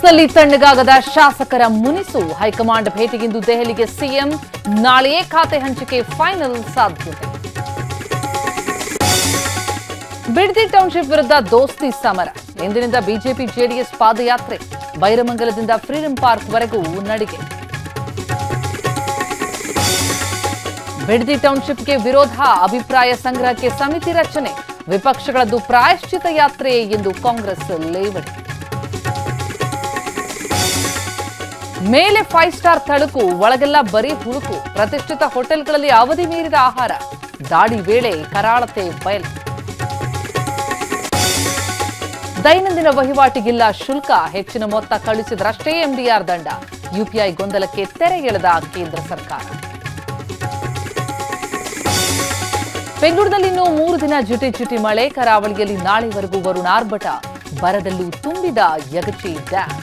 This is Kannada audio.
ಕಾಂಗ್ರೆಸ್ನಲ್ಲಿ ತಣ್ಣಗಾಗದ ಶಾಸಕರ ಮುನಿಸು. ಹೈಕಮಾಂಡ್ ಭೇಟಿಗಿಂದು ದೆಹಲಿಗೆ ಸಿಎಂ. ನಾಳೆಯೇ ಖಾತೆ ಹಂಚಿಕೆ ಫೈನಲ್ ಸಾಧ್ಯತೆ. ಬಿಡದಿ ಟೌನ್ಶಿಪ್ ವಿರುದ್ಧ ದೋಸ್ತಿ ಸಮರ. ಇಂದಿನಿಂದ ಬಿಜೆಪಿ ಜೆಡಿಎಸ್ ಪಾದಯಾತ್ರೆ. ಬೈರಮಂಗಲದಿಂದ ಫ್ರೀಡಂ ಪಾರ್ಕ್ ವರೆಗೂ ನಡಿಗೆ. ಬಿಡದಿ ಟೌನ್ಶಿಪ್ಗೆ ವಿರೋಧ. ಅಭಿಪ್ರಾಯ ಸಂಗ್ರಹಕ್ಕೆ ಸಮಿತಿ ರಚನೆ. ವಿಪಕ್ಷಗಳದ್ದು ಪ್ರಾಯಶ್ಚಿತ ಯಾತ್ರೆ ಎಂದು ಕಾಂಗ್ರೆಸ್ ಲೇವಡಿ. ಮೇಲೆ 5 ಸ್ಟಾರ್ ತಳುಕು, ಒಳಗೆಲ್ಲ ಬರೀ ಹುಳುಕು. ಪ್ರತಿಷ್ಠಿತ ಹೋಟೆಲ್ಗಳಲ್ಲಿ ಅವಧಿ ಮೀರಿದ ಆಹಾರ. ದಾಳಿ ವೇಳೆ ಕರಾಳತೆ ಬಯಲು. ದೈನಂದಿನ ವಹಿವಾಟಿಗಿಲ್ಲ ಶುಲ್ಕ. ಹೆಚ್ಚಿನ ಮೊತ್ತ ಕಳುಹಿಸಿದ್ರಷ್ಟೇ ಎಂಡಿಆರ್ ದಂಡ. ಯುಪಿಐ ಗೊಂದಲಕ್ಕೆ ತೆರೆ ಎಳೆದ ಕೇಂದ್ರ ಸರ್ಕಾರ. ಬೆಂಗಳೂರಿನಲ್ಲಿ ಇನ್ನೂ 3 ದಿನ ಜಿಟಿ ಮಳೆ. ಕರಾವಳಿಯಲ್ಲಿ ನಾಳೆವರೆಗೂ ವರುಣಾರ್ಭಟ. ಬರದಲ್ಲೂ ತುಂಬಿದ ಯಗಚಿ ಡ್ಯಾಂ.